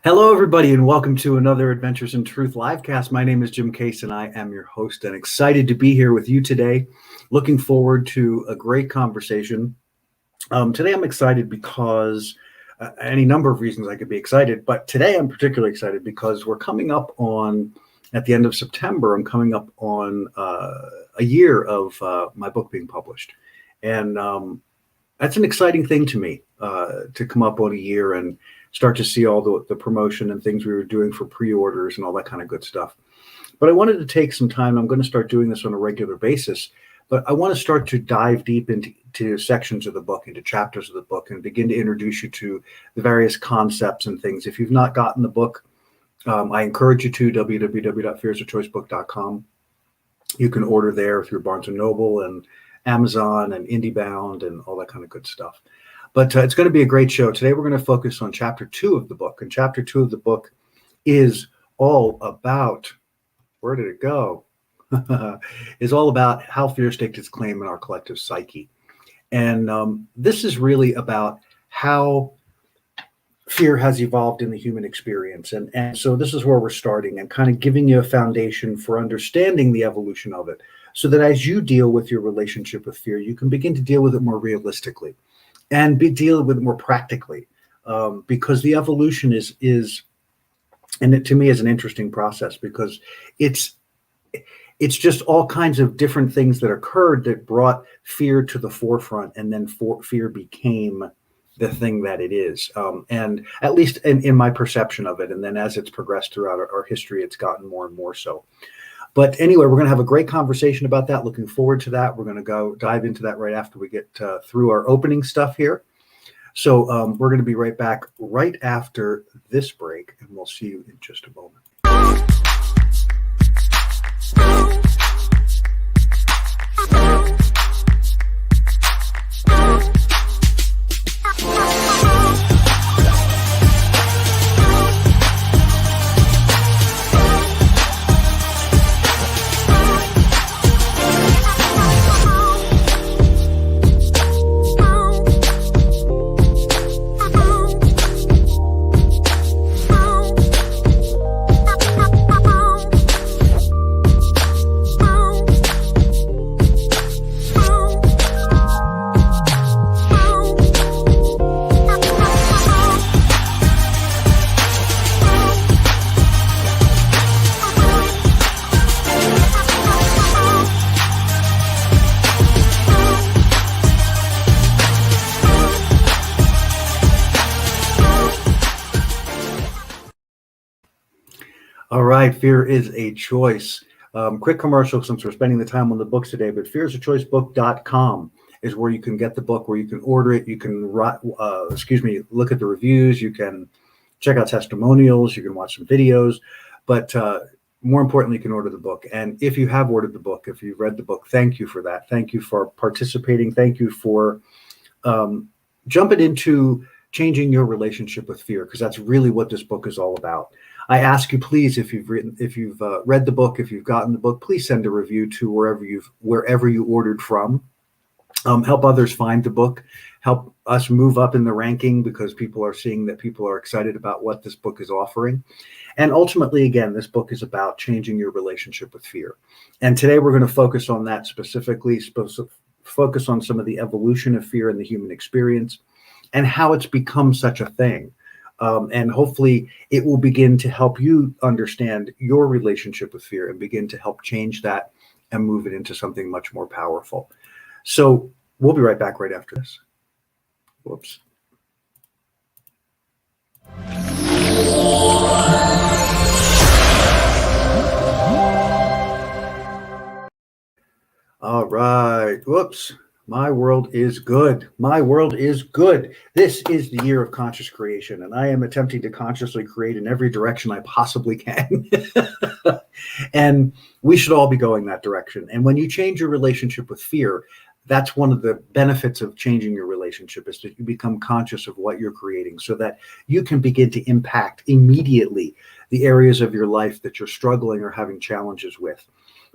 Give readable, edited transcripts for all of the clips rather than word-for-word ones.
Hello, everybody, and welcome to another Adventures in Truth livecast. My name is Jim Case, and I am your host, and excited to be here with you today. Looking forward to a great conversation. Today, I'm excited because any number of reasons I could be excited, but today I'm particularly excited because we're coming up on, at the end of September, I'm coming up on a year of my book being published. And that's an exciting thing to me, to come up on a year and start to see all the promotion and things we were doing for pre-orders and all that kind of good stuff. But I wanted to take some time. I'm going to start doing this on a regular basis, but I want to start to dive deep into sections of the book, into chapters of the book, and begin to introduce you to the various concepts and things. If you've not gotten the book, I encourage you to www.fearsofchoicebook.com. You can order there through Barnes & Noble and Amazon and IndieBound and all that kind of good stuff. But it's going to be a great show. Today, we're going to focus on chapter 2 of the book. And chapter 2 of the book is all about, where did it go? Is all about how fear staked its claim in our collective psyche. And this is really about how fear has evolved in the human experience. And so this is where we're starting and kind of giving you a foundation for understanding the evolution of it, so that as you deal with your relationship with fear, you can begin to deal with it more realistically and deal with it more practically, because the evolution is, and it to me is an interesting process, because it's just all kinds of different things that occurred that brought fear to the forefront, and then fear became the thing that it is. And at least in my perception of it, and then as it's progressed throughout our history, it's gotten more and more so. But anyway, we're going to have a great conversation about that. Looking forward to that. We're going to go dive into that right after we get through our opening stuff here. So we're going to be right back right after this break, and we'll see you in just a moment. All right, fear is a choice. Quick commercial, since we're spending the time on the books today, but fearsofchoicebook.com is where you can get the book, where you can order it. You can look at the reviews. You can check out testimonials. You can watch some videos. But more importantly, you can order the book. And if you have ordered the book, if you've read the book, thank you for that. Thank you for participating. Thank you for jumping into changing your relationship with fear, because that's really what this book is all about. I ask you, please, if you've read the book, if you've gotten the book, please send a review to wherever you ordered from. help others find the book, help us move up in the ranking because people are seeing that people are excited about what this book is offering. And ultimately, again, this book is about changing your relationship with fear. And today we're going to focus on that specifically, focus on some of the evolution of fear in the human experience and how it's become such a thing. And hopefully it will begin to help you understand your relationship with fear and begin to help change that and move it into something much more powerful. So we'll be right back right after this. Whoops. All right. Whoops. My world is good. My world is good. This is the year of conscious creation, and I am attempting to consciously create in every direction I possibly can. And we should all be going that direction. And when you change your relationship with fear, that's one of the benefits of changing your relationship, is that you become conscious of what you're creating so that you can begin to impact immediately the areas of your life that you're struggling or having challenges with.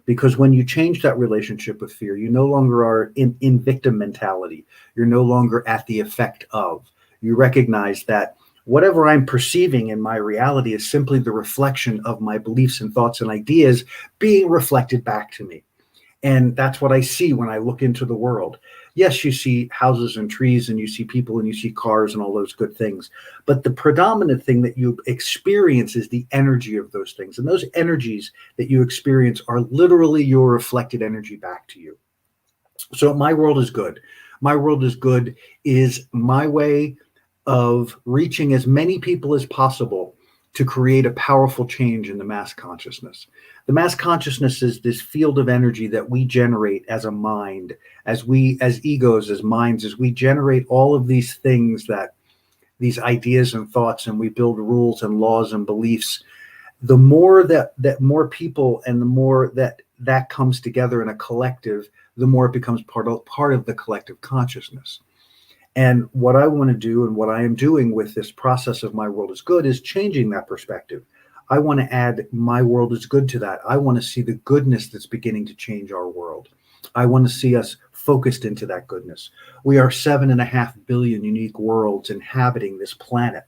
Because when you change that relationship with fear, you no longer are in victim mentality. You're no longer at the effect of. You recognize that whatever I'm perceiving in my reality is simply the reflection of my beliefs and thoughts and ideas being reflected back to me. And that's what I see when I look into the world. Yes, you see houses and trees and you see people and you see cars and all those good things. But the predominant thing that you experience is the energy of those things. And those energies that you experience are literally your reflected energy back to you. So my world is good. My world is good is my way of reaching as many people as possible to create a powerful change in the mass consciousness. The mass consciousness is this field of energy that we generate as a mind, as egos, as minds, as we generate all of these things, that these ideas and thoughts, and we build rules and laws and beliefs. The more that more people and the more that comes together in a collective, the more it becomes part of the collective consciousness. And what I want to do, and what I am doing with this process of My World is Good, is changing that perspective. I want to add My World is Good to that. I want to see the goodness that's beginning to change our world. I want to see us focused into that goodness. We are 7.5 billion unique worlds inhabiting this planet.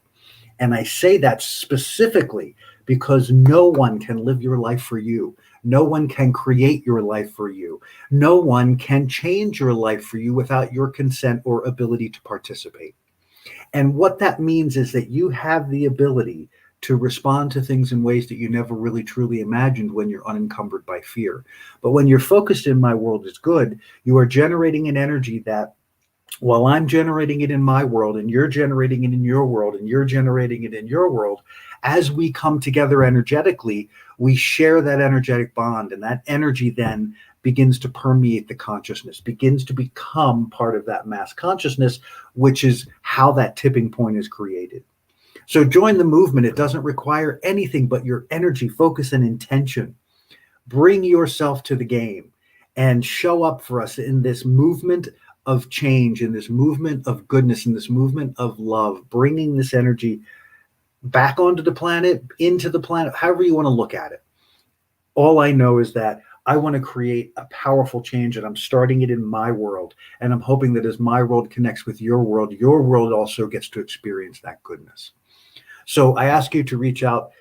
And I say that specifically because no one can live your life for you. No one can create your life for you. No one can change your life for you without your consent or ability to participate. And what that means is that you have the ability to respond to things in ways that you never really truly imagined when you're unencumbered by fear. But when you're focused in My World is Good, you are generating an energy that, while I'm generating it in my world, and you're generating it in your world, and you're generating it in your world, as we come together energetically, we share that energetic bond, and that energy then begins to permeate the consciousness, begins to become part of that mass consciousness, which is how that tipping point is created. So join the movement. It doesn't require anything but your energy, focus, and intention. Bring yourself to the game and show up for us in this movement of change, in this movement of goodness, in this movement of love, bringing this energy back onto the planet, into the planet, however you want to look at it. All I know is that I want to create a powerful change, and I'm starting it in my world. And I'm hoping that as my world connects with your world also gets to experience that goodness. So I ask you to reach out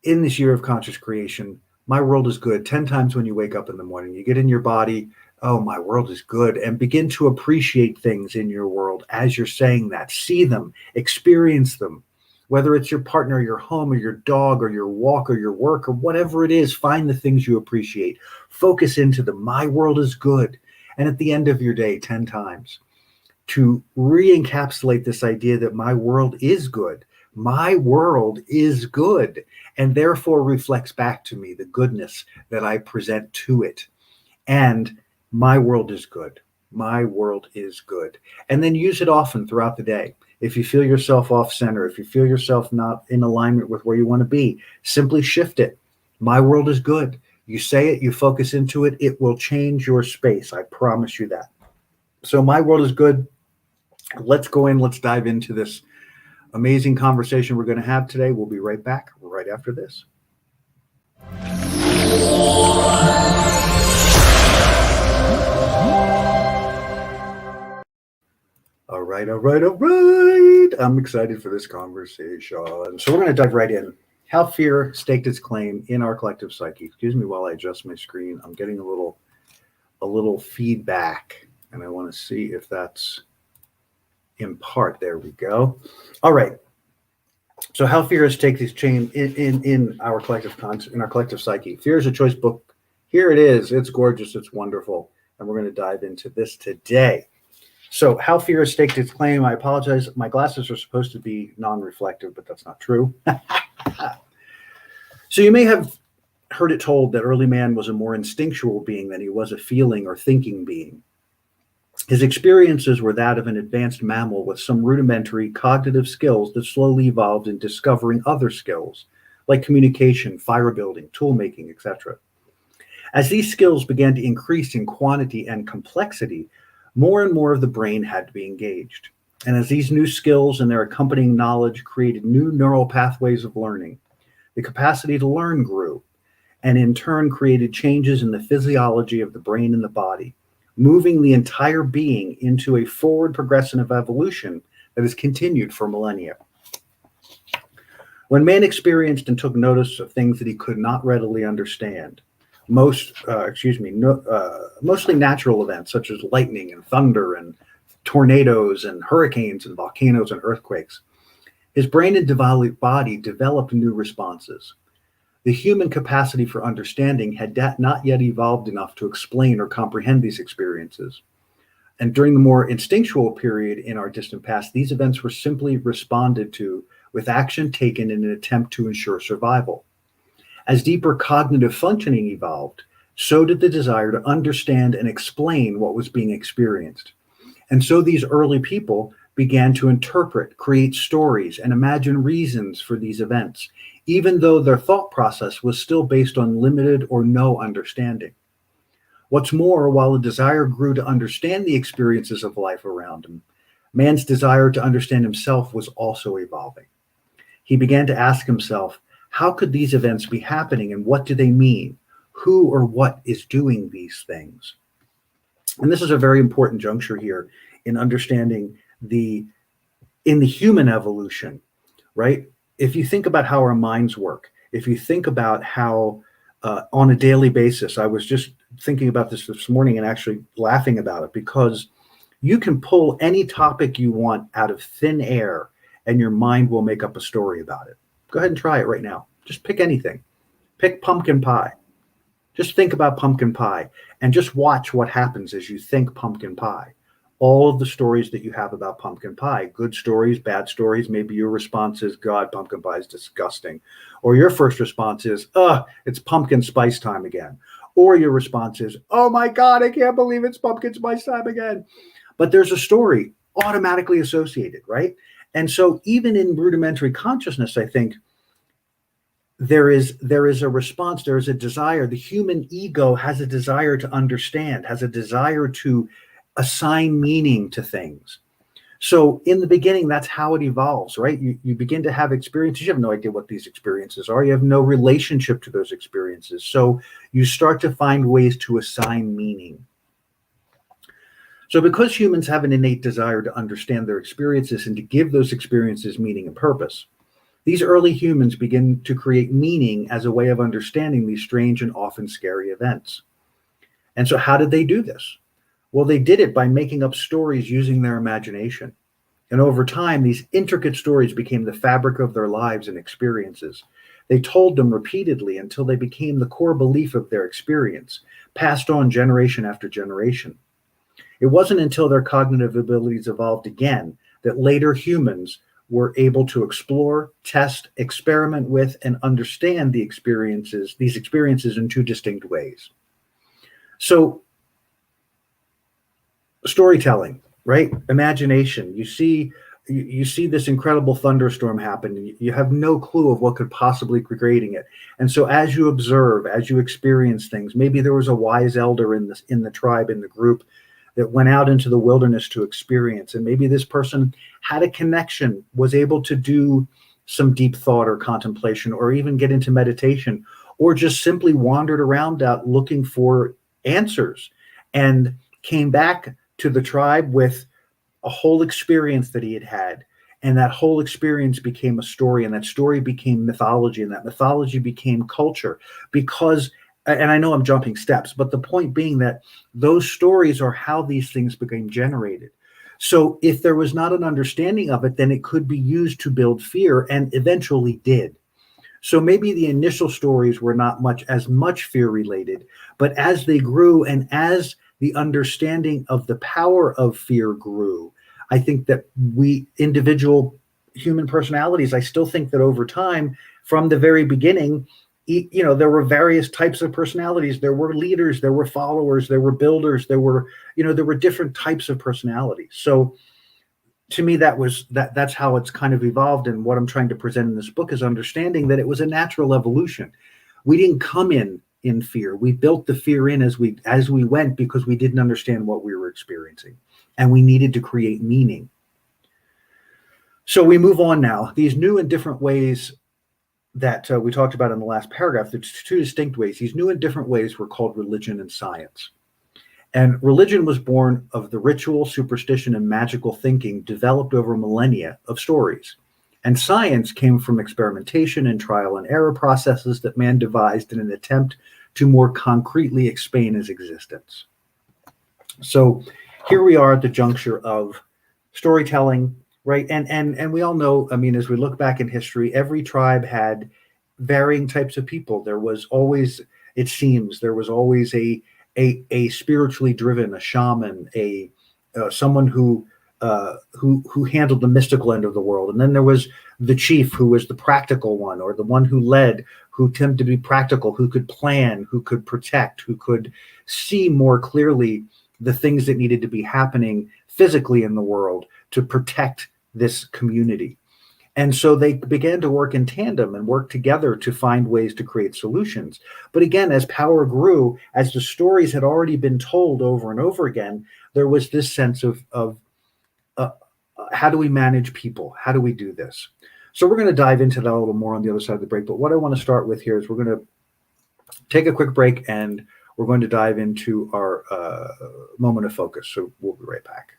in this year of conscious creation. My world is good. 10 times when you wake up in the morning, you get in your body, oh, my world is good, and begin to appreciate things in your world as you're saying that. See them, experience them. Whether it's your partner, your home, or your dog, or your walk, or your work, or whatever it is, find the things you appreciate. Focus into them. My world is good. And at the end of your day, 10 times, to re-encapsulate this idea that my world is good. My world is good, and therefore reflects back to me the goodness that I present to it. And my world is good. My world is good. And then use it often throughout the day. If you feel yourself off center, if you feel yourself not in alignment with where you want to be, simply shift it. My world is good. You say it, you focus into it, it will change your space. I promise you that. So my world is good. Let's go in. Let's dive into this amazing conversation we're going to have today. We'll be right back right after this. All right. I'm excited for this conversation. So we're going to dive right in. How fear staked its claim in our collective psyche. Excuse me while I adjust my screen. I'm getting a little feedback, and I want to see if that's in part. There we go. All right. So how fear has staked its claim in our collective psyche. Fear is a choice book. Here it is. It's gorgeous. It's wonderful. And we're going to dive into this today. So how fear has staked its claim. I apologize. My glasses are supposed to be non-reflective, but that's not true. So you may have heard it told that early man was a more instinctual being than he was a feeling or thinking being. His experiences were that of an advanced mammal with some rudimentary cognitive skills that slowly evolved in discovering other skills, like communication, fire building, tool making, etc. As these skills began to increase in quantity and complexity, more and more of the brain had to be engaged. And as these new skills and their accompanying knowledge created new neural pathways of learning, the capacity to learn grew, and in turn created changes in the physiology of the brain and the body, moving the entire being into a forward progression of evolution that has continued for millennia. When man experienced and took notice of things that he could not readily understand, mostly natural events such as lightning and thunder and tornadoes and hurricanes and volcanoes and earthquakes, his brain and body developed new responses. The human capacity for understanding had not yet evolved enough to explain or comprehend these experiences. And during the more instinctual period in our distant past, these events were simply responded to with action taken in an attempt to ensure survival. As deeper cognitive functioning evolved, so did the desire to understand and explain what was being experienced. And so these early people began to interpret, create stories, and imagine reasons for these events, even though their thought process was still based on limited or no understanding. What's more, while the desire grew to understand the experiences of life around him, man's desire to understand himself was also evolving. He began to ask himself, how could these events be happening and what do they mean? Who or what is doing these things? And this is a very important juncture here in understanding in the human evolution, right? If you think about how our minds work, if you think about how on a daily basis, I was just thinking about this morning and actually laughing about it, because you can pull any topic you want out of thin air and your mind will make up a story about it. Go ahead and try it right now. Just pick anything. Pick pumpkin pie. Just think about pumpkin pie and just watch what happens as you think pumpkin pie. All of the stories that you have about pumpkin pie, good stories, bad stories, maybe your response is, God, pumpkin pie is disgusting. Or your first response is, it's pumpkin spice time again. Or your response is, oh my God, I can't believe it's pumpkin spice time again. But there's a story automatically associated, right? And so even in rudimentary consciousness, I think there is a response, there is a desire. The human ego has a desire to understand, has a desire to assign meaning to things. So in the beginning, that's how it evolves, right? You begin to have experiences. You have no idea what these experiences are. You have no relationship to those experiences. So you start to find ways to assign meaning. So because humans have an innate desire to understand their experiences and to give those experiences meaning and purpose, these early humans begin to create meaning as a way of understanding these strange and often scary events. And so how did they do this? Well, they did it by making up stories using their imagination. And over time, these intricate stories became the fabric of their lives and experiences. They told them repeatedly until they became the core belief of their experience, passed on generation after generation. It wasn't until their cognitive abilities evolved again that later humans were able to explore, test, experiment with, and understand these experiences in two distinct ways. So, storytelling, right? Imagination. You see this incredible thunderstorm happen. You have no clue of what could possibly be creating it. And so as you observe, as you experience things, maybe there was a wise elder in the tribe, in the group, that went out into the wilderness to experience. And maybe this person had a connection, was able to do some deep thought or contemplation, or even get into meditation, or just simply wandered around out looking for answers and came back to the tribe with a whole experience that he had had. And that whole experience became a story, and that story became mythology, and that mythology became culture. Because, and I know I'm jumping steps, but the point being that those stories are how these things became generated. So if there was not an understanding of it, then it could be used to build fear, and eventually did. So maybe the initial stories were not as much fear related, but as they grew and as the understanding of the power of fear grew, I think that we individual human personalities, I still think that over time, from the very beginning, there were various types of personalities. There were leaders, there were followers, there were builders, there were different types of personalities. So to me, that's how it's kind of evolved. And what I'm trying to present in this book is understanding that it was a natural evolution. We didn't come in fear. We built the fear in as we went, because we didn't understand what we were experiencing, and we needed to create meaning. So we move on now. These new and different ways that we talked about in the last paragraph, there's two distinct ways. These new and different ways were called religion and science. And religion was born of the ritual, superstition, and magical thinking developed over millennia of stories. And science came from experimentation and trial and error processes that man devised in an attempt to more concretely explain his existence. So here we are at the juncture of storytelling, right? And we all know, I mean, as we look back in history, every tribe had varying types of people. There was always, it seems, there was always a spiritually driven, a shaman, someone who handled the mystical end of the world. And then there was the chief, who was the practical one, or the one who led, who tended to be practical, who could plan, who could protect, who could see more clearly the things that needed to be happening physically in the world to protect this community. And so they began to work in tandem and work together to find ways to create solutions. But again, as power grew, as the stories had already been told over and over again, there was this sense of how do we manage people? How do we do this? So we're going to dive into that a little more on the other side of the break. But what I want to start with here is we're going to take a quick break, and we're going to dive into our moment of focus. So we'll be right back.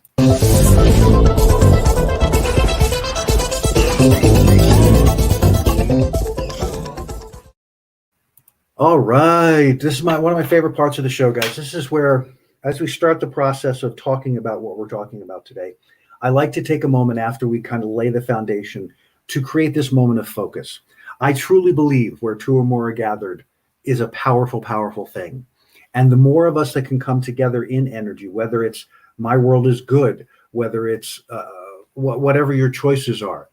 All right. This is one of my favorite parts of the show, guys. This is where, as we start the process of talking about what we're talking about today, I like to take a moment after we kind of lay the foundation to create this moment of focus. I truly believe where two or more are gathered is a powerful, powerful thing. And the more of us that can come together in energy, whether it's my world is good, whether it's whatever your choices are,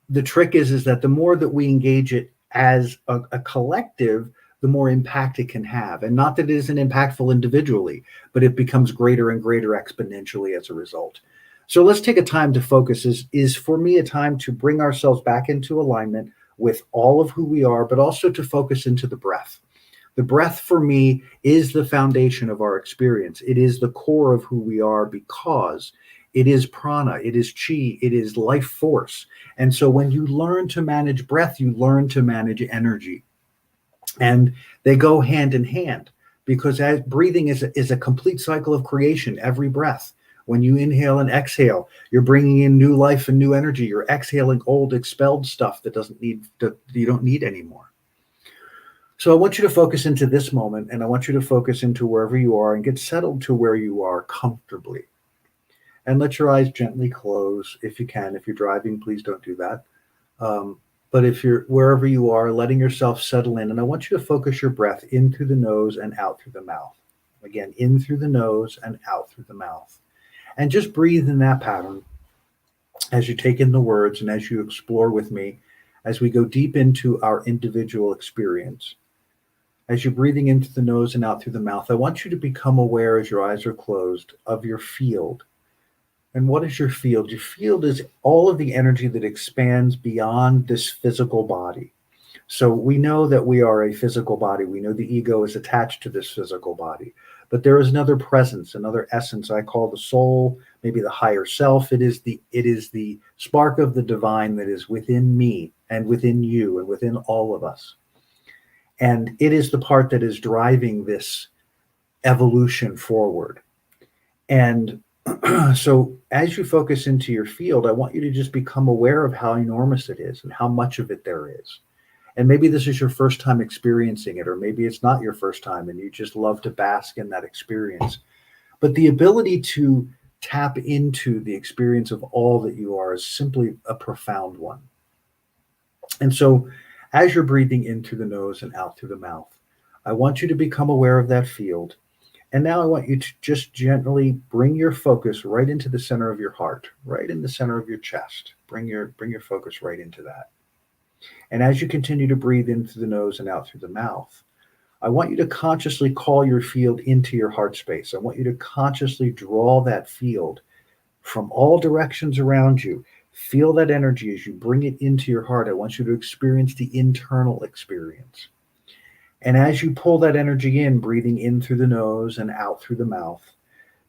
the trick is that the more that we engage it as a collective, the more impact it can have. And not that it isn't impactful individually, but it becomes greater and greater exponentially as a result. So let's take a time to focus. Is for me a time to bring ourselves back into alignment with all of who we are, but also to focus into the breath. The breath for me is the foundation of our experience. It is the core of who we are, because it is prana, it is chi, it is life force. And so when you learn to manage breath, you learn to manage energy. And they go hand in hand, because as breathing is a complete cycle of creation, every breath. When you inhale and exhale, you're bringing in new life and new energy. You're exhaling old, expelled stuff that you don't need anymore. So I want you to focus into this moment, and I want you to focus into wherever you are and get settled to where you are comfortably. And let your eyes gently close if you can. If you're driving, please don't do that. But if you're wherever you are, letting yourself settle in, and I want you to focus your breath in through the nose and out through the mouth. Again, in through the nose and out through the mouth. And just breathe in that pattern as you take in the words and as you explore with me, as we go deep into our individual experience. As you're breathing into the nose and out through the mouth, I want you to become aware, as your eyes are closed, of your field. And what is your field? Your field is all of the energy that expands beyond this physical body. So we know that we are a physical body. We know the ego is attached to this physical body. But there is another presence, another essence I call the soul, maybe the higher self. It is the spark of the divine that is within me and within you and within all of us. And it is the part that is driving this evolution forward. And So as you focus into your field, I want you to just become aware of how enormous it is and how much of it there is. And maybe this is your first time experiencing it, or maybe it's not your first time and you just love to bask in that experience. But the ability to tap into the experience of all that you are is simply a profound one. And so, as you're breathing in through the nose and out through the mouth, I want you to become aware of that field. And now I want you to just gently bring your focus right into the center of your heart, right in the center of your chest. Bring your focus right into that. And as you continue to breathe in through the nose and out through the mouth, I want you to consciously call your field into your heart space. I want you to consciously draw that field from all directions around you. Feel that energy as you bring it into your heart. I want you to experience the internal experience. And as you pull that energy in, breathing in through the nose and out through the mouth,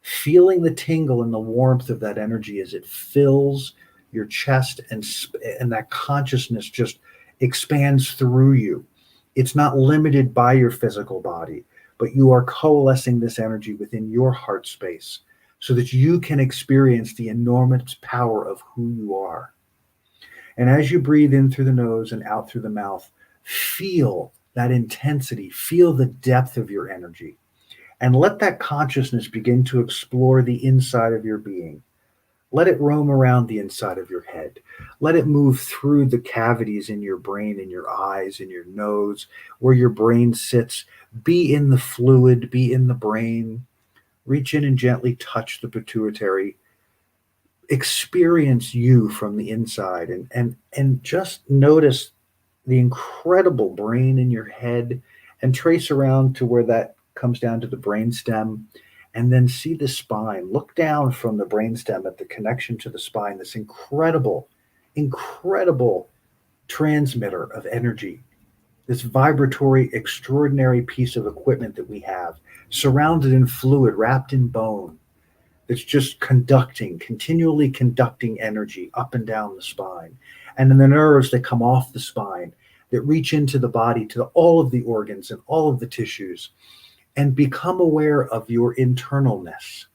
feeling the tingle and the warmth of that energy as it fills your chest and that consciousness just expands through you. It's not limited by your physical body, but you are coalescing this energy within your heart space so that you can experience the enormous power of who you are. And as you breathe in through the nose and out through the mouth, feel that intensity, feel the depth of your energy, and let that consciousness begin to explore the inside of your being. Let it roam around the inside of your head. Let it move through the cavities in your brain, in your eyes, in your nose, where your brain sits. Be in the fluid, be in the brain. Reach in and gently touch the pituitary. Experience you from the inside and just notice the incredible brain in your head and trace around to where that comes down to the brain stem, and then see the spine. Look down from the brainstem at the connection to the spine, this incredible, incredible transmitter of energy, this vibratory, extraordinary piece of equipment that we have, surrounded in fluid, wrapped in bone, that's just conducting, continually conducting energy up and down the spine. And then the nerves that come off the spine that reach into the body to all of the organs and all of the tissues. And become aware of your internalness.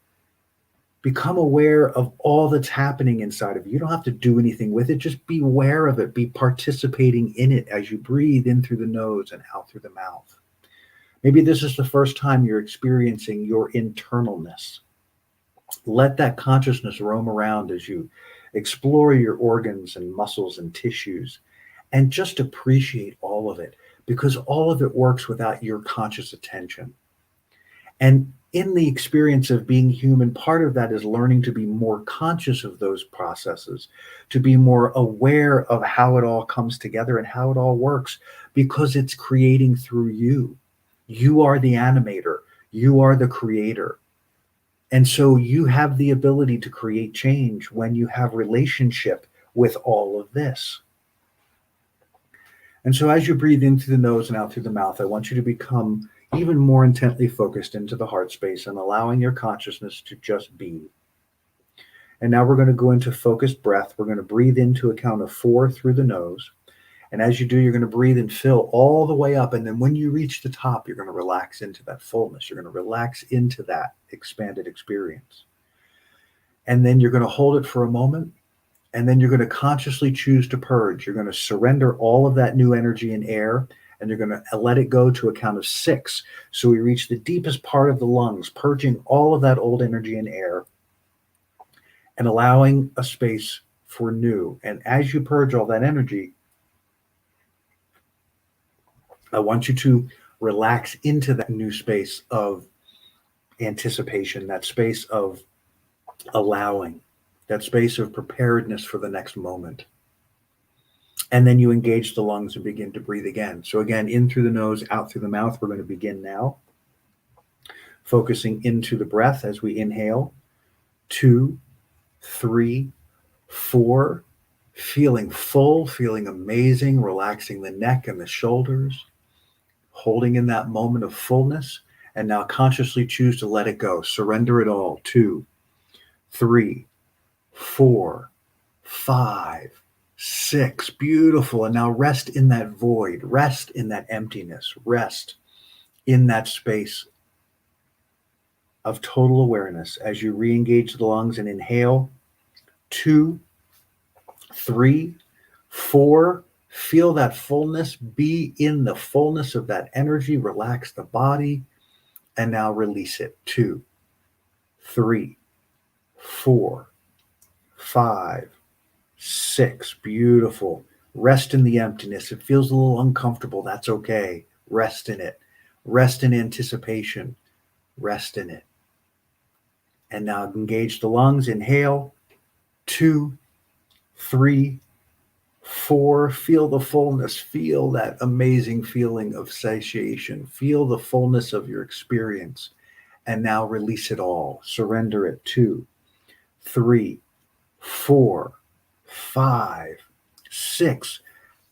Become aware of all that's happening inside of you. You don't have to do anything with it. Just be aware of it. Be participating in it as you breathe in through the nose and out through the mouth. Maybe this is the first time you're experiencing your internalness. Let that consciousness roam around as you explore your organs and muscles and tissues, and just appreciate all of it, because all of it works without your conscious attention. And in the experience of being human, part of that is learning to be more conscious of those processes, to be more aware of how it all comes together and how it all works, because it's creating through you. You are the animator. You are the creator. And so you have the ability to create change when you have relationship with all of this. And so as you breathe in through the nose and out through the mouth, I want you to become even more intently focused into the heart space and allowing your consciousness to just be. And now we're going to go into focused breath. We're going to breathe into a count of 4 through the nose. And as you do, you're going to breathe and fill all the way up. And then when you reach the top, you're going to relax into that fullness. You're going to relax into that expanded experience. And then you're going to hold it for a moment. And then you're going to consciously choose to purge. You're going to surrender all of that new energy and air, and you're going to let it go to a count of 6. So we reach the deepest part of the lungs, purging all of that old energy and air and allowing a space for new. And as you purge all that energy, I want you to relax into that new space of anticipation, that space of allowing, that space of preparedness for the next moment. And then you engage the lungs and begin to breathe again. So again, in through the nose, out through the mouth. We're going to begin now. Focusing into the breath as we inhale. 2, 3, 4. Feeling full, feeling amazing, relaxing the neck and the shoulders. Holding in that moment of fullness, and now consciously choose to let it go. Surrender it all. 2, 3, 4, 5, 6. Beautiful. And now rest in that void. Rest in that emptiness. Rest in that space. of total awareness as you re-engage the lungs and inhale. 2, 3, 4. Feel that fullness. Be in the fullness of that energy. Relax the body. And now release it. 2, 3, 4, 5, 6. Beautiful. Rest in the emptiness. It feels a little uncomfortable. That's okay. Rest in it. Rest in anticipation. Rest in it. And now engage the lungs. Inhale. 2, 3, 4. Feel the fullness. Feel that amazing feeling of satiation. Feel the fullness of your experience. And now release it all. Surrender it. 2, 3, 4, 5, 6.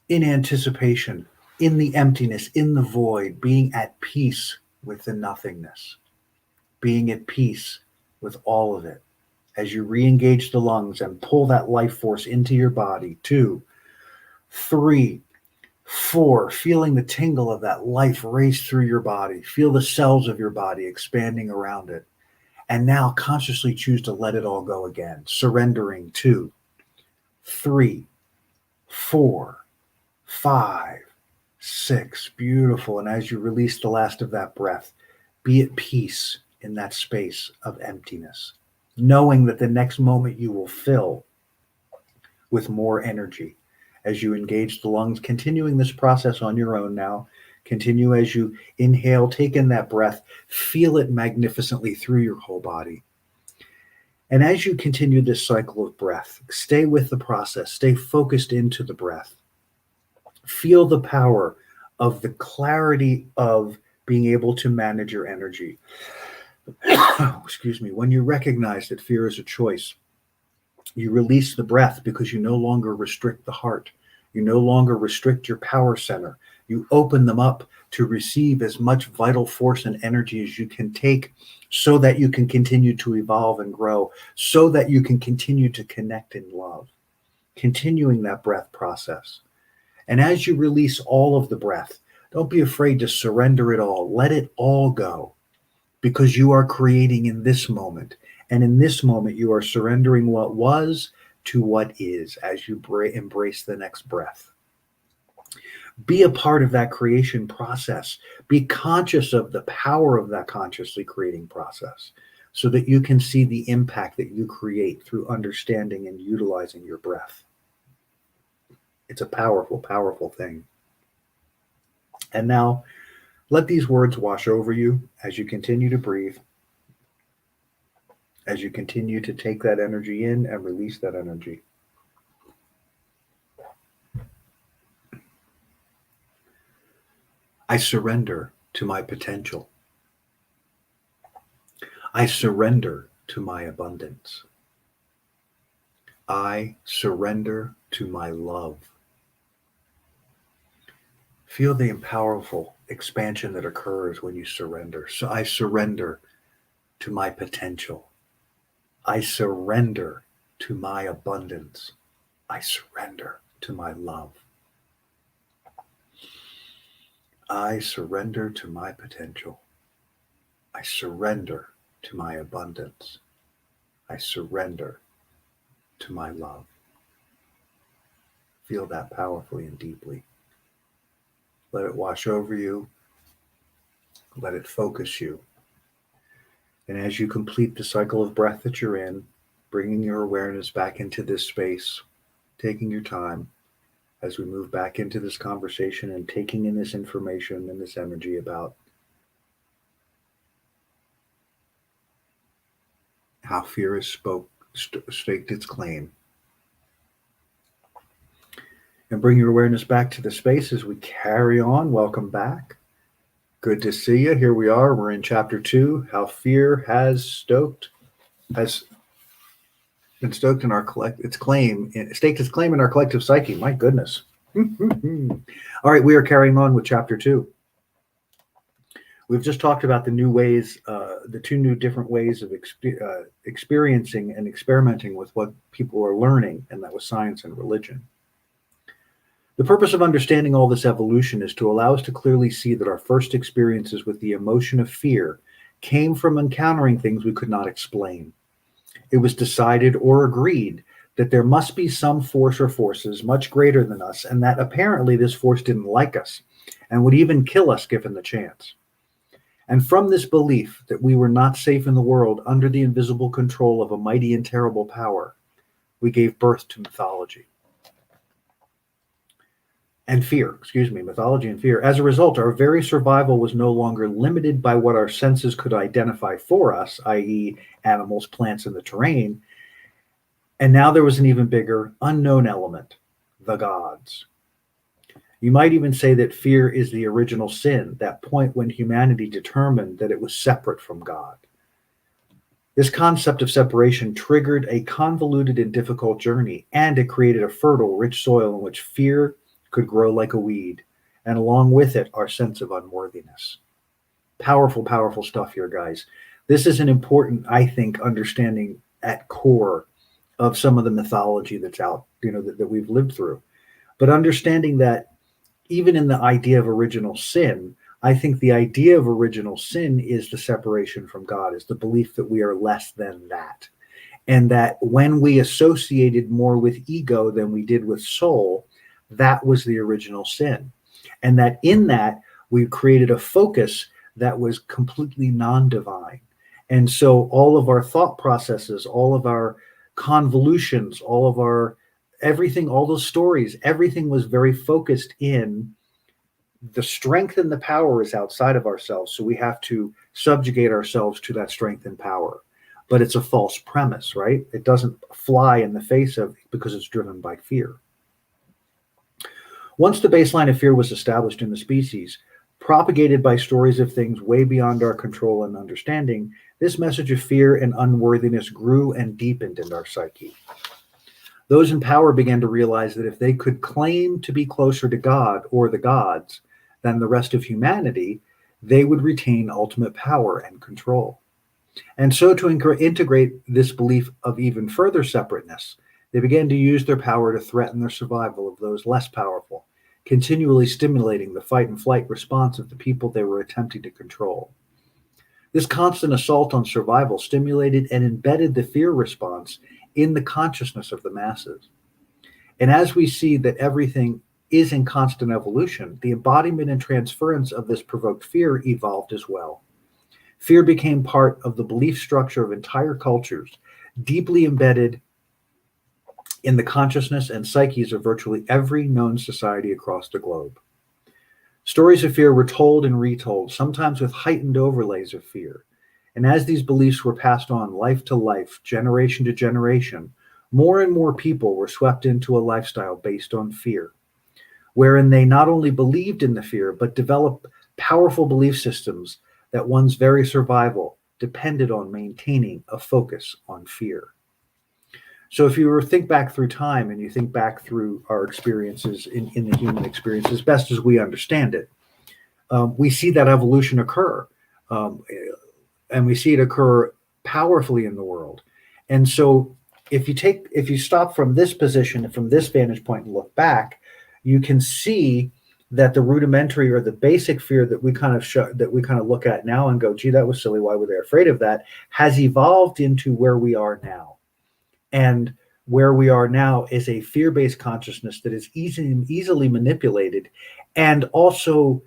In anticipation, in the emptiness, in the void, being at peace with the nothingness, being at peace with all of it. As you re-engage the lungs and pull that life force into your body. 2, 3, 4, feeling the tingle of that life race through your body. Feel the cells of your body expanding around it. And now consciously choose to let it all go again. Surrendering. 2, 3, 4, 5, 6. Beautiful. And as you release the last of that breath, be at peace in that space of emptiness, knowing that the next moment you will fill with more energy. As you engage the lungs, continuing this process on your own now. Continue as you inhale, take in that breath, feel it magnificently through your whole body. And as you continue this cycle of breath, stay with the process, stay focused into the breath. Feel the power of the clarity of being able to manage your energy. Excuse me. When you recognize that fear is a choice, you release the breath because you no longer restrict the heart. You no longer restrict your power center. You open them up to receive as much vital force and energy as you can take so that you can continue to evolve and grow, so that you can continue to connect in love, continuing that breath process. And as you release all of the breath, don't be afraid to surrender it all. Let it all go because you are creating in this moment. And in this moment, you are surrendering what was to what is as you embrace the next breath. Be a part of that creation process. Be conscious of the power of that consciously creating process so that you can see the impact that you create through understanding and utilizing your breath. It's a powerful, powerful thing. And now let these words wash over you as you continue to breathe, as you continue to take that energy in and release that energy. I surrender to my potential. I surrender to my abundance. I surrender to my love. Feel the powerful expansion that occurs when you surrender. So I surrender to my potential. I surrender to my abundance. I surrender to my love. I surrender to my potential. I surrender to my abundance. I surrender to my love. Feel that powerfully and deeply. Let it wash over you. Let it focus you. And as you complete the cycle of breath that you're in, bringing your awareness back into this space, taking your time as we move back into this conversation and taking in this information and this energy about how fear has staked its claim. And bring your awareness back to the space as we carry on. Welcome back. Good to see you. Here we are. We're in chapter 2, how fear has been stoked in our staked its claim in our collective psyche. My goodness. All right, we are carrying on with chapter 2. We've just talked about the new ways, the two new different ways of experiencing and experimenting with what people are learning, and that was science and religion. The purpose of understanding all this evolution is to allow us to clearly see that our first experiences with the emotion of fear came from encountering things we could not explain. It was decided or agreed that there must be some force or forces much greater than us, and that apparently this force didn't like us and would even kill us given the chance. And from this belief that we were not safe in the world under the invisible control of a mighty and terrible power, we gave birth to mythology and fear, mythology and fear. As a result, our very survival was no longer limited by what our senses could identify for us, i.e., animals, plants, and the terrain. And now there was an even bigger unknown element, the gods. You might even say that fear is the original sin, that point when humanity determined that it was separate from God. This concept of separation triggered a convoluted and difficult journey, and it created a fertile, rich soil in which fear could grow like a weed, and along with it, our sense of unworthiness. Powerful, powerful stuff here, guys. This is an important, I think, understanding at core of some of the mythology that's out, that we've lived through. But understanding that even in the idea of original sin, I think the idea of original sin is the separation from God, is the belief that we are less than that. And that when we associated more with ego than we did with soul, that was the original sin. And that in that, we created a focus that was completely non-divine. And so all of our thought processes, all of our convolutions, all of our everything, all those stories, everything was very focused in the strength and the power is outside of ourselves. So we have to subjugate ourselves to that strength and power. But it's a false premise, right? It doesn't fly in the face of, because it's driven by fear. Once the baseline of fear was established in the species, propagated by stories of things way beyond our control and understanding, this message of fear and unworthiness grew and deepened in our psyche. Those in power began to realize that if they could claim to be closer to God or the gods than the rest of humanity, they would retain ultimate power and control. And so to integrate this belief of even further separateness, they began to use their power to threaten the survival of those less powerful, continually stimulating the fight and flight response of the people they were attempting to control. This constant assault on survival stimulated and embedded the fear response in the consciousness of the masses. And as we see that everything is in constant evolution, the embodiment and transference of this provoked fear evolved as well. Fear became part of the belief structure of entire cultures, deeply embedded in the consciousness and psyches of virtually every known society across the globe. Stories of fear were told and retold, sometimes with heightened overlays of fear. And as these beliefs were passed on life to life, generation to generation, more and more people were swept into a lifestyle based on fear, wherein they not only believed in the fear, but developed powerful belief systems that one's very survival depended on maintaining a focus on fear. So if you think back through time and you think back through our experiences in the human experience, as best as we understand it, we see that evolution occur. And we see it occur powerfully in the world. And so if you stop from this position and from this vantage point and look back, you can see that the rudimentary or the basic fear that we kind of look at now and go, gee, that was silly, why were they afraid of that, has evolved into where we are now. And where we are now is a fear-based consciousness that is easily manipulated and also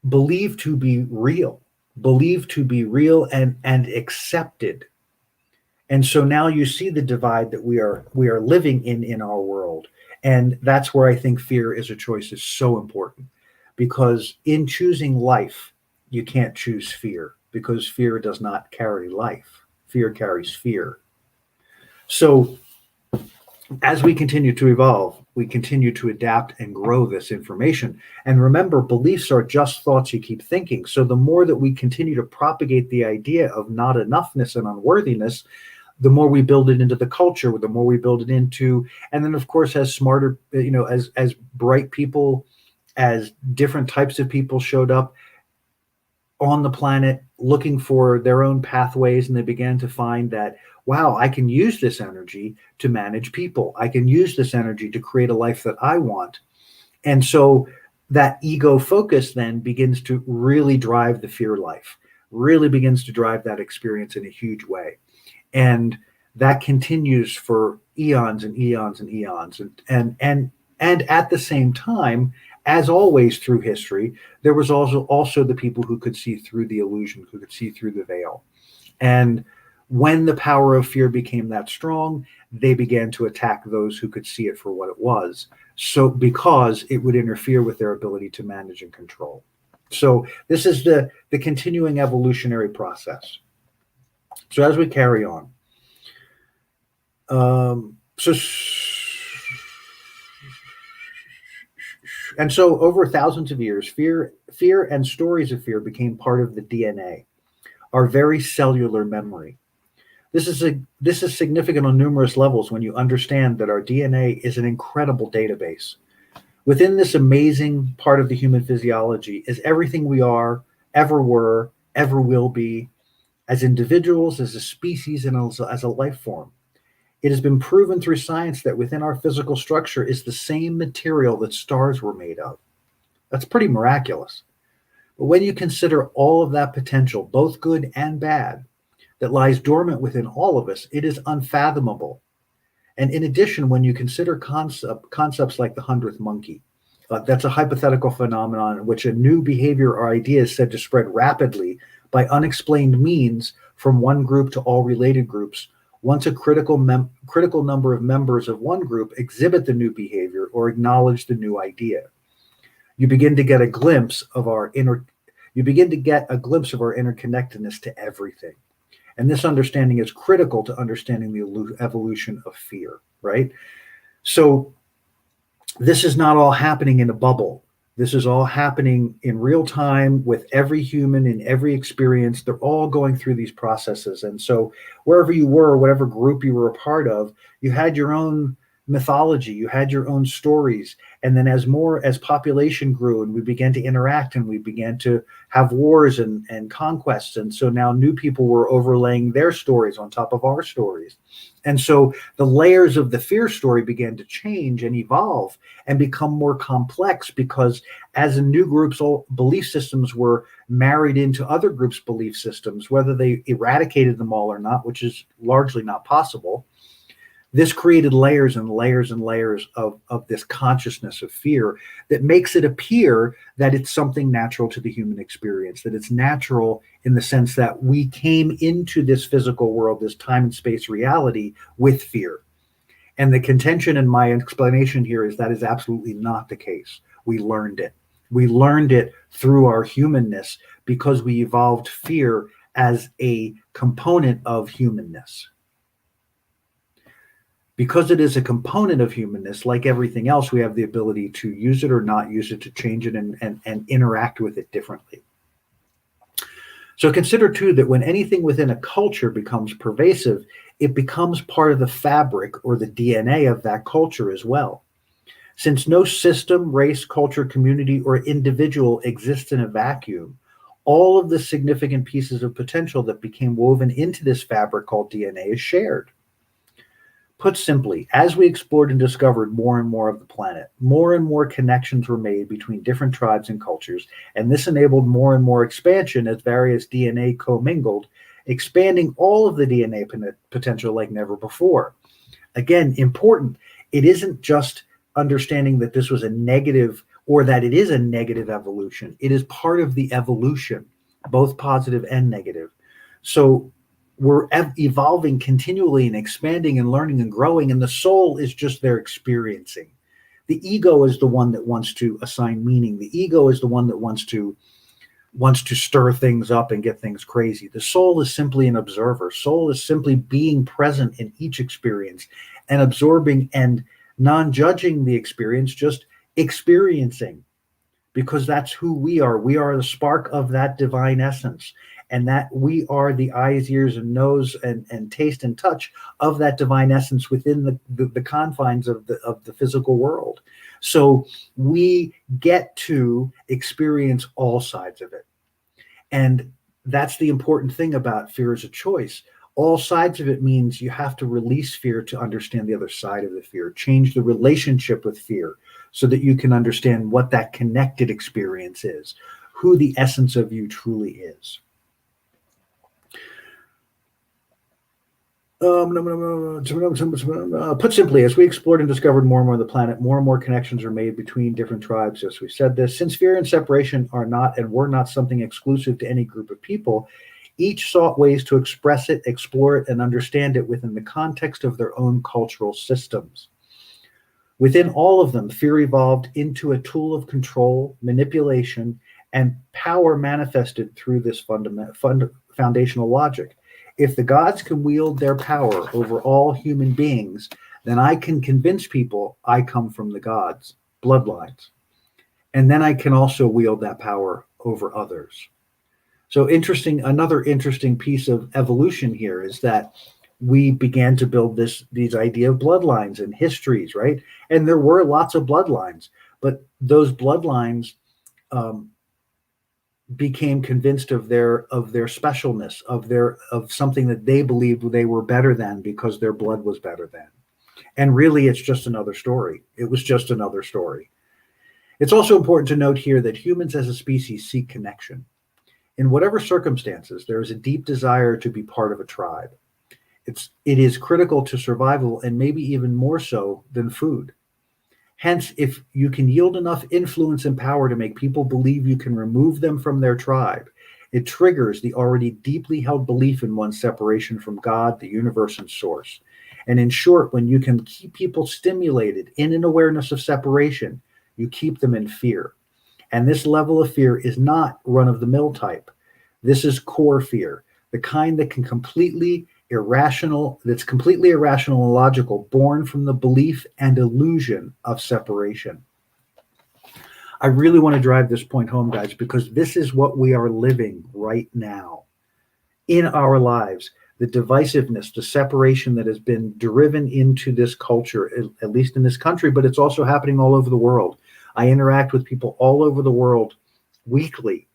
believed to be real and accepted. And so now you see the divide that we are living in our world. And that's where I think fear as a choice is so important, because in choosing life, you can't choose fear, because fear does not carry life. Fear carries fear. So as we continue to evolve, we continue to adapt and grow this information. And remember, beliefs are just thoughts you keep thinking. So the more that we continue to propagate the idea of not enoughness and unworthiness, the more we build it into the culture, the more we build it into, and then of course, as smarter, as bright people, as different types of people showed up on the planet looking for their own pathways, and they began to find that, wow, I can use this energy to manage people. I can use this energy to create a life that I want. And so that ego focus then begins to really drive the fear life, really begins to drive that experience in a huge way. And that continues for eons and eons and eons. And at the same time, as always through history, there was also the people who could see through the illusion, who could see through the veil. And when the power of fear became that strong, they began to attack those who could see it for what it was. So because it would interfere with their ability to manage and control. So this is the continuing evolutionary process. So as we carry on, so over thousands of years, fear and stories of fear became part of the DNA, our very cellular memory. This is significant on numerous levels when you understand that our DNA is an incredible database. Within this amazing part of the human physiology is everything we are, ever were, ever will be, as individuals, as a species, and as a life form. It has been proven through science that within our physical structure is the same material that stars were made of. That's pretty miraculous. But when you consider all of that potential, both good and bad, that lies dormant within all of us, it is unfathomable. And in addition, when you consider concepts like the 100th monkey, that's a hypothetical phenomenon in which a new behavior or idea is said to spread rapidly by unexplained means from one group to all related groups, once a critical number of members of one group exhibit the new behavior or acknowledge the new idea. You begin to get a glimpse of our interconnectedness to everything. And this understanding is critical to understanding the evolution of fear, right? So this is not all happening in a bubble. This is all happening in real time with every human in every experience. They're all going through these processes. And so wherever you were, whatever group you were a part of, you had your own mythology, you had your own stories. And then as population grew and we began to interact and we began to have wars and conquests. And so now new people were overlaying their stories on top of our stories. And so the layers of the fear story began to change and evolve and become more complex because as a new group's belief systems were married into other groups' belief systems, whether they eradicated them all or not, which is largely not possible, this created layers and layers and layers of this consciousness of fear that makes it appear that it's something natural to the human experience, that it's natural in the sense that we came into this physical world, this time and space reality with fear. And the contention in my explanation here is that is absolutely not the case. We learned it. We learned it through our humanness because we evolved fear as a component of humanness. Because it is a component of humanness, like everything else, we have the ability to use it or not use it, to change it and interact with it differently. So consider, too, that when anything within a culture becomes pervasive, it becomes part of the fabric or the DNA of that culture as well. Since no system, race, culture, community, or individual exists in a vacuum, all of the significant pieces of potential that became woven into this fabric called DNA is shared. Put simply, as we explored and discovered more and more of the planet, more and more connections were made between different tribes and cultures, and this enabled more and more expansion as various DNA commingled, expanding all of the DNA potential like never before. Again, important, it isn't just understanding that this was a negative or that it is a negative evolution. It is part of the evolution, both positive and negative. So we're evolving continually and expanding and learning and growing, and the soul is just there experiencing. The ego is the one that wants to assign meaning. The ego is the one that wants to stir things up and get things crazy. The soul is simply an observer. Soul is simply being present in each experience and absorbing and non-judging the experience, just experiencing, because that's who we are. We are the spark of that divine essence. And that we are the eyes, ears, and nose, and taste and touch of that divine essence within the confines of the physical world. So we get to experience all sides of it. And that's the important thing about fear as a choice. All sides of it means you have to release fear to understand the other side of the fear, change the relationship with fear so that you can understand what that connected experience is, who the essence of you truly is. Put simply, as we explored and discovered more and more of the planet, more and more connections are made between different tribes. As we said this, since fear and separation are not and were not something exclusive to any group of people, each sought ways to express it, explore it, and understand it within the context of their own cultural systems. Within all of them, fear evolved into a tool of control, manipulation, and power manifested through this foundational logic. If the gods can wield their power over all human beings, then I can convince people I come from the gods' bloodlines. And then I can also wield that power over others. So interesting, another interesting piece of evolution here is that we began to build these idea of bloodlines and histories, right? And there were lots of bloodlines, but those bloodlines um, became convinced of their specialness, of something that they believed they were better than because their blood was better than. And really, it's just another story. It was just another story. It's also important to note here that humans as a species seek connection. In whatever circumstances, there is a deep desire to be part of a tribe. It is critical to survival, and maybe even more so than food. Hence, if you can yield enough influence and power to make people believe you can remove them from their tribe, it triggers the already deeply held belief in one's separation from God, the universe, and source. And in short, when you can keep people stimulated in an awareness of separation, you keep them in fear. And this level of fear is not run-of-the-mill type. This is core fear, the kind that can that's completely irrational and logical, born from the belief and illusion of separation. I really want to drive this point home, guys, because this is what we are living right now in our lives. The divisiveness, the separation that has been driven into this culture, at least in this country, but it's also happening all over the world. I interact with people all over the world weekly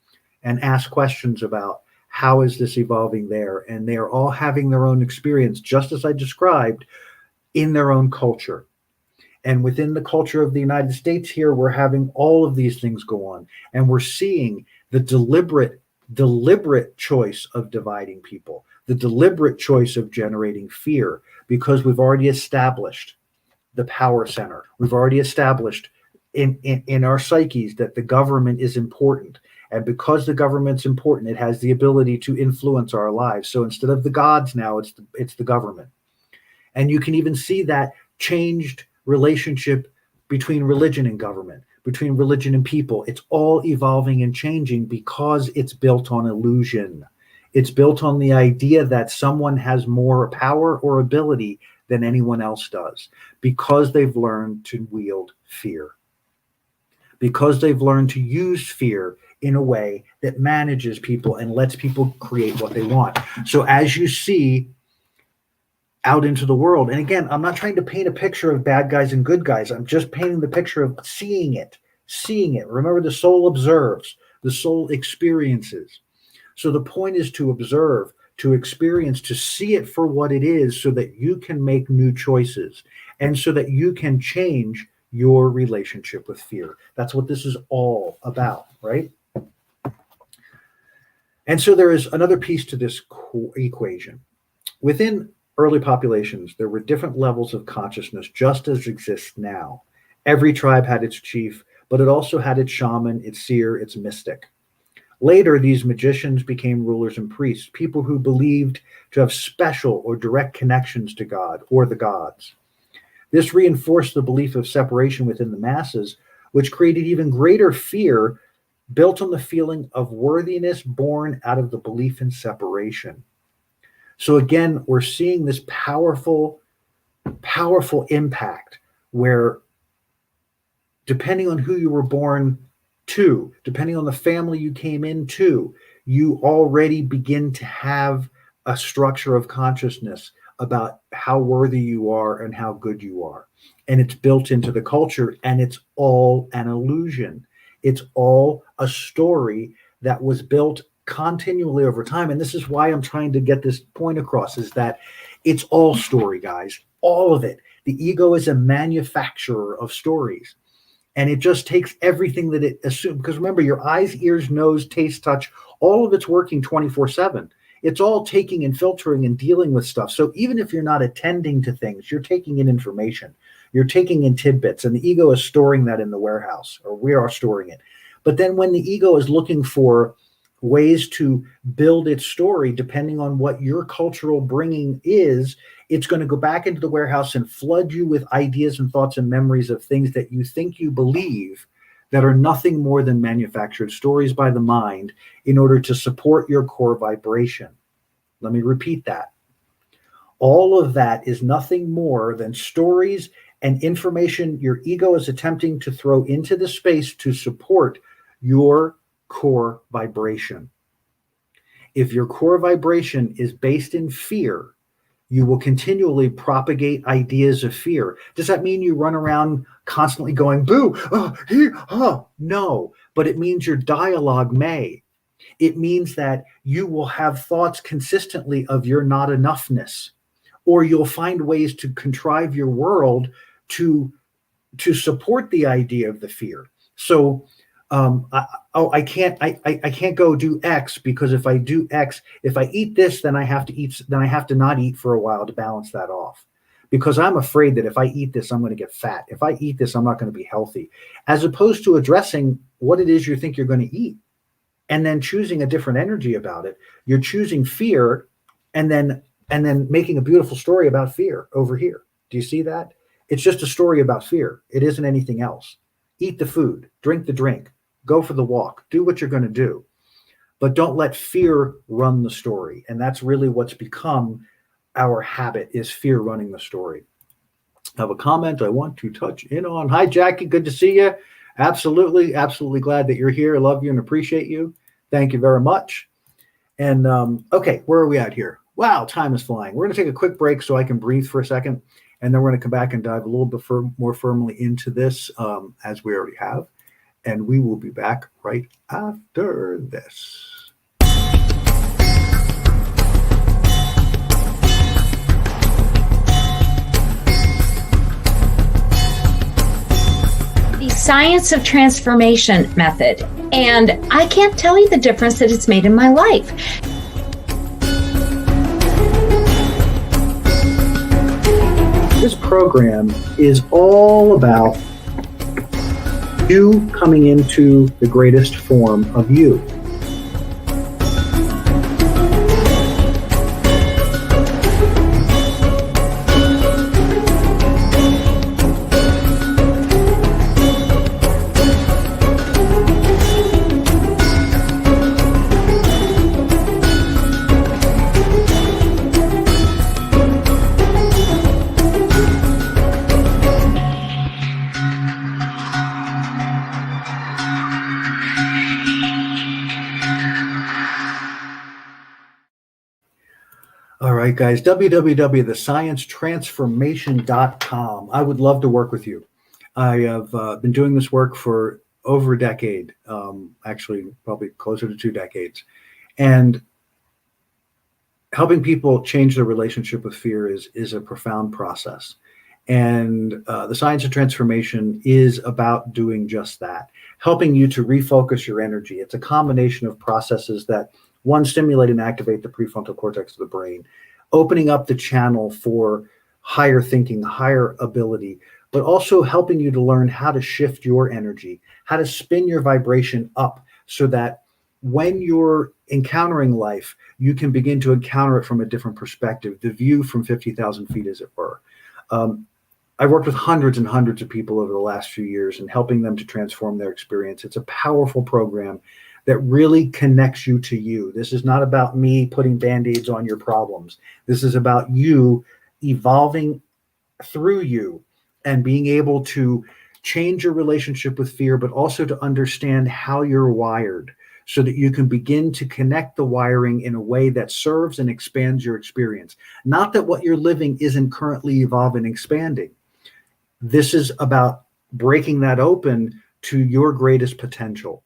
and ask questions about how is this evolving there? And they are all having their own experience, just as I described, in their own culture. And within the culture of the United States here, we're having all of these things go on. And we're seeing the deliberate choice of dividing people, the deliberate choice of generating fear, because we've already established the power center. We've already established in our psyches that the government is important. And because the government's important, it has the ability to influence our lives. So instead of the gods now, it's the government. And you can even see that changed relationship between religion and government, between religion and people. It's all evolving and changing because it's built on illusion. It's built on the idea that someone has more power or ability than anyone else does because they've learned to wield fear, because they've learned to use fear in a way that manages people and lets people create what they want. So as you see out into the world, and again, I'm not trying to paint a picture of bad guys and good guys. I'm just painting the picture of seeing it. Remember, the soul observes, the soul experiences. So the point is to observe, to experience, to see it for what it is so that you can make new choices and so that you can change your relationship with fear. That's what this is all about, right? And so there is another piece to this equation. Within early populations, there were different levels of consciousness, just as exists now. Every tribe had its chief, but it also had its shaman, its seer, its mystic. Later, these magicians became rulers and priests, people who believed to have special or direct connections to God or the gods. This reinforced the belief of separation within the masses, which created even greater fear built on the feeling of worthiness born out of the belief in separation. So again, we're seeing this powerful impact where, depending on who you were born to, depending on the family you came into, you already begin to have a structure of consciousness about how worthy you are and how good you are. And it's built into the culture, and it's all an illusion. It's all a story that was built continually over time. And this is why I'm trying to get this point across, is that it's all story, guys, all of it. The ego is a manufacturer of stories. And it just takes everything that it assumes. Because remember, your eyes, ears, nose, taste, touch, all of it's working 24/7. it's all taking and filtering and dealing with stuff. So even if you're not attending to things, you're taking in information, you're taking in tidbits, and the ego is storing that in the warehouse, or we are storing it. But then when the ego is looking for ways to build its story, depending on what your cultural bringing is, it's going to go back into the warehouse and flood you with ideas and thoughts and memories of things that you think you believe that are nothing more than manufactured stories by the mind in order to support your core vibration. Let me repeat that. All of that is nothing more than stories and information your ego is attempting to throw into the space to support your core vibration. If your core vibration is based in fear, you will continually propagate ideas of fear. Does that mean you run around constantly going, boo, No, but it means your dialogue may. It means that you will have thoughts consistently of your not enoughness, or you'll find ways to contrive your world to support the idea of the fear. So I can't go do X, because if I do X, if I eat this, then I have to not eat for a while to balance that off, because I'm afraid that if I eat this, I'm going to get fat. If I eat this, I'm not going to be healthy, as opposed to addressing what it is you think you're going to eat and then choosing a different energy about it. You're choosing fear and then making a beautiful story about fear over here. Do you see that? It's just a story about fear. It isn't anything else. Eat the food, drink the drink, go for the walk, do what you're going to do, but don't let fear run the story. And that's really what's become our habit, is fear running the story. I have a comment I want to touch in on. Hi, Jackie. Good to see you. Absolutely. Absolutely glad that you're here. I love you and appreciate you. Thank you very much. And okay, where are we at here? Wow, time is flying. We're going to take a quick break so I can breathe for a second. And then we're going to come back and dive a little bit more firmly into this, as we already have. And we will be back right after this. The Science of Transformation method. And I can't tell you the difference that it's made in my life. This program is all about you coming into the greatest form of you. All right, guys, www.thesciencetransformation.com. I would love to work with you. I have been doing this work for over a decade, actually probably closer to 2 decades. And helping people change their relationship with fear is a profound process. And the Science of Transformation is about doing just that, helping you to refocus your energy. It's a combination of processes that, one, stimulate and activate the prefrontal cortex of the brain, opening up the channel for higher thinking, higher ability, but also helping you to learn how to shift your energy, how to spin your vibration up so that when you're encountering life, you can begin to encounter it from a different perspective, the view from 50,000 feet, as it were. I've worked with hundreds and hundreds of people over the last few years and helping them to transform their experience. It's a powerful program that really connects you to you. This is not about me putting Band-Aids on your problems. This is about you evolving through you and being able to change your relationship with fear, but also to understand how you're wired so that you can begin to connect the wiring in a way that serves and expands your experience. Not that what you're living isn't currently evolving and expanding. This is about breaking that open to your greatest potential.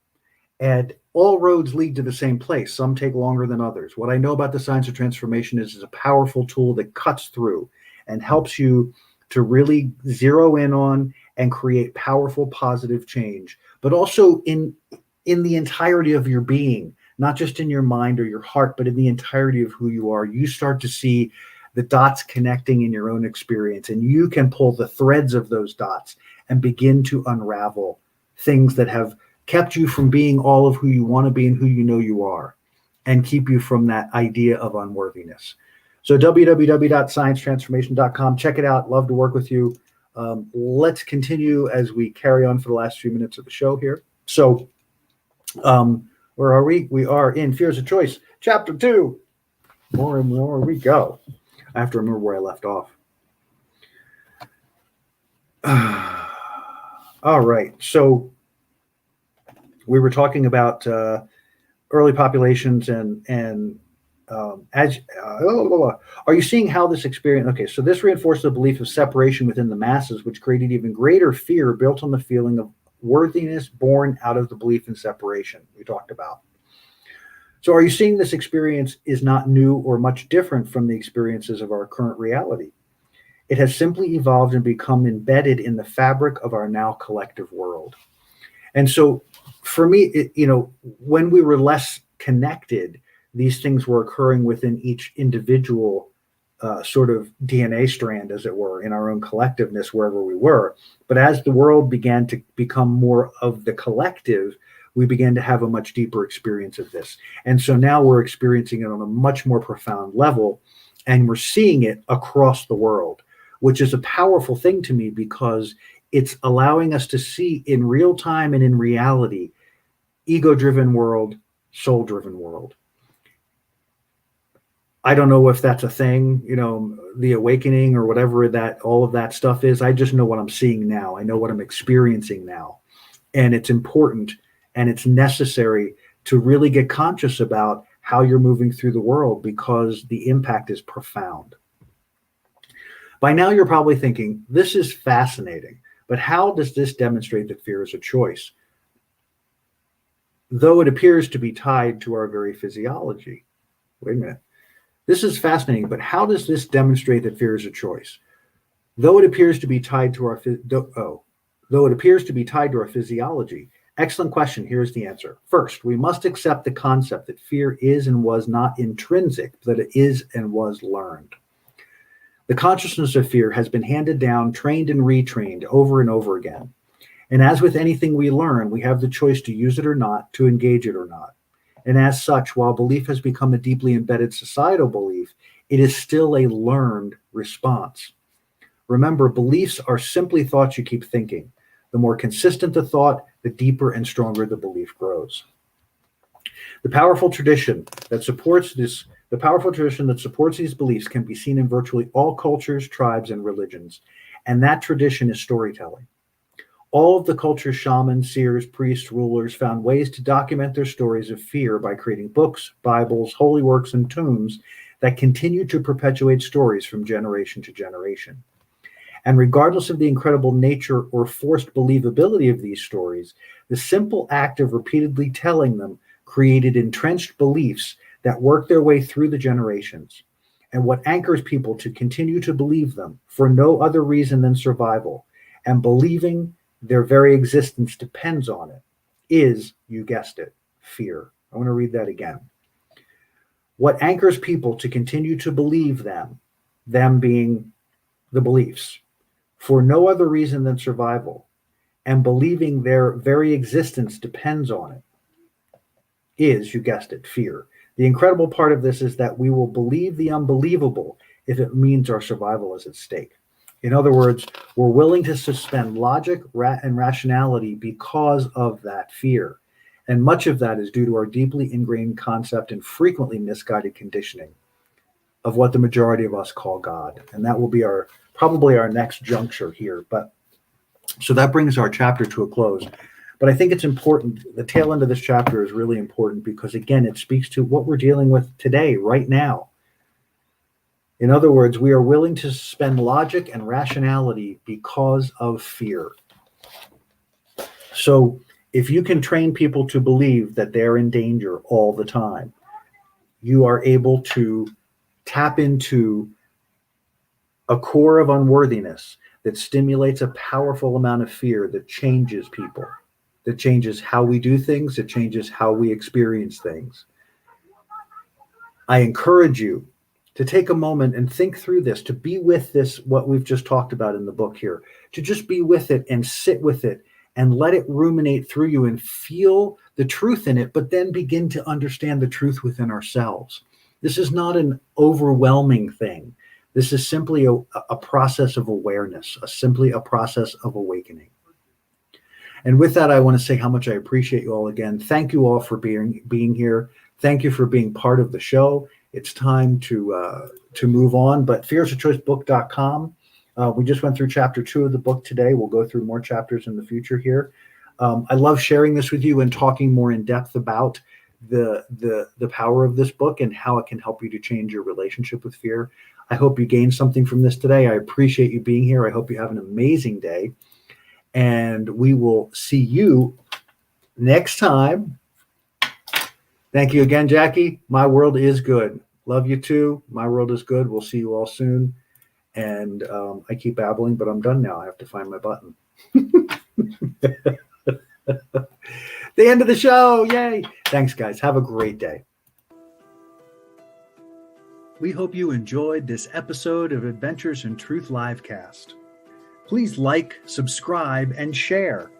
And all roads lead to the same place. Some take longer than others. What I know about the Science of Transformation is it's a powerful tool that cuts through and helps you to really zero in on and create powerful, positive change, but also in the entirety of your being, not just in your mind or your heart, but in the entirety of who you are. You start to see the dots connecting in your own experience, and you can pull the threads of those dots and begin to unravel things that have kept you from being all of who you want to be and who you know you are, and keep you from that idea of unworthiness. So www.sciencetransformation.com. Check it out. Love to work with you. Let's continue as we carry on for the last few minutes of the show here. So where are we? We are in Fears of Choice, Chapter 2. More and more we go. I have to remember where I left off. All right. So we were talking about early populations and are you seeing how this experience? Okay, so this reinforced the belief of separation within the masses, which created even greater fear built on the feeling of worthiness born out of the belief in separation we talked about. So are you seeing this experience is not new or much different from the experiences of our current reality? It has simply evolved and become embedded in the fabric of our now collective world. And so for me, when we were less connected, these things were occurring within each individual sort of DNA strand, as it were, in our own collectiveness, wherever we were. But as the world began to become more of the collective, we began to have a much deeper experience of this. And so now we're experiencing it on a much more profound level, and we're seeing it across the world, which is a powerful thing to me because it's allowing us to see in real time and in reality, ego-driven world, soul-driven world. I don't know if that's a thing, the awakening or whatever that all of that stuff is. I just know what I'm seeing now. I know what I'm experiencing now. And it's important and it's necessary to really get conscious about how you're moving through the world because the impact is profound. By now, you're probably thinking, this is fascinating, but how does this demonstrate that fear is a choice? Though it appears to be tied to our very physiology. Wait a minute. This is fascinating, but how does this demonstrate that fear is a choice? Though it appears to be tied to our physiology. Excellent question. Here's the answer. First, we must accept the concept that fear is and was not intrinsic, but it is and was learned. The consciousness of fear has been handed down, trained and retrained over and over again. And as with anything we learn, we have the choice to use it or not, to engage it or not. And as such, while belief has become a deeply embedded societal belief, it is still a learned response. Remember, beliefs are simply thoughts you keep thinking. The more consistent the thought, the deeper and stronger the belief grows. The powerful tradition that supports these beliefs can be seen in virtually all cultures, tribes, and religions. And that tradition is storytelling. All of the culture's shamans, seers, priests, rulers found ways to document their stories of fear by creating books, Bibles, holy works, and tombs that continue to perpetuate stories from generation to generation. And regardless of the incredible nature or forced believability of these stories, the simple act of repeatedly telling them created entrenched beliefs that work their way through the generations. And what anchors people to continue to believe them for no other reason than survival, and believing their very existence depends on it, is, you guessed it, fear. I want to read that again. What anchors people to continue to believe them being the beliefs, for no other reason than survival, and believing their very existence depends on it, is, you guessed it, fear. The incredible part of this is that we will believe the unbelievable if it means our survival is at stake. In other words, we're willing to suspend logic and rationality because of that fear. And much of that is due to our deeply ingrained concept and frequently misguided conditioning of what the majority of us call God. And that will be probably our next juncture here. But so that brings our chapter to a close. But I think it's important. The tail end of this chapter is really important because, again, it speaks to what we're dealing with today, right now. In other words, we are willing to suspend logic and rationality because of fear. So if you can train people to believe that they're in danger all the time, you are able to tap into a core of unworthiness that stimulates a powerful amount of fear that changes people, that changes how we do things, that changes how we experience things. I encourage you to take a moment and think through this, to be with this, what we've just talked about in the book here, to just be with it and sit with it and let it ruminate through you and feel the truth in it, but then begin to understand the truth within ourselves. This is not an overwhelming thing. This is simply a process of awareness, simply a process of awakening. And with that, I want to say how much I appreciate you all again. Thank you all for being here. Thank you for being part of the show. It's time to move on, but fearisachoicebook.com. We just went through chapter 2 of the book today. We'll go through more chapters in the future here. I love sharing this with you and talking more in depth about the power of this book and how it can help you to change your relationship with fear. I hope you gained something from this today. I appreciate you being here. I hope you have an amazing day. And we will see you next time. Thank you again, Jackie. My world is good. Love you too. My world is good. We'll see you all soon. And I keep babbling, but I'm done now. I have to find my button. The end of the show. Yay. Thanks, guys. Have a great day. We hope you enjoyed this episode of Adventures in Truth Livecast. Please like, subscribe, and share.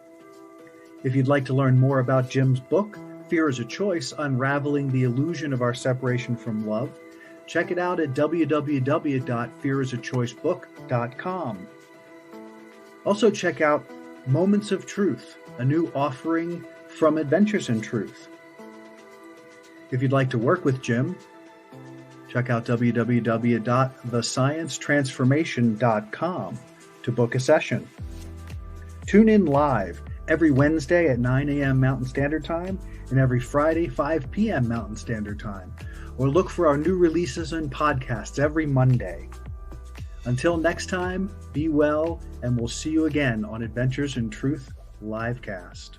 If you'd like to learn more about Jim's book, Fear is a Choice, Unraveling the Illusion of Our Separation from Love, check it out at www.fearisachoicebook.com. Also check out Moments of Truth, a new offering from Adventures in Truth. If you'd like to work with Jim, check out www.thesciencetransformation.com to book a session. Tune in live every Wednesday at 9 a.m. Mountain Standard Time and every Friday, 5 p.m. Mountain Standard Time. Or look for our new releases and podcasts every Monday. Until next time, be well, and we'll see you again on Adventures in Truth Livecast.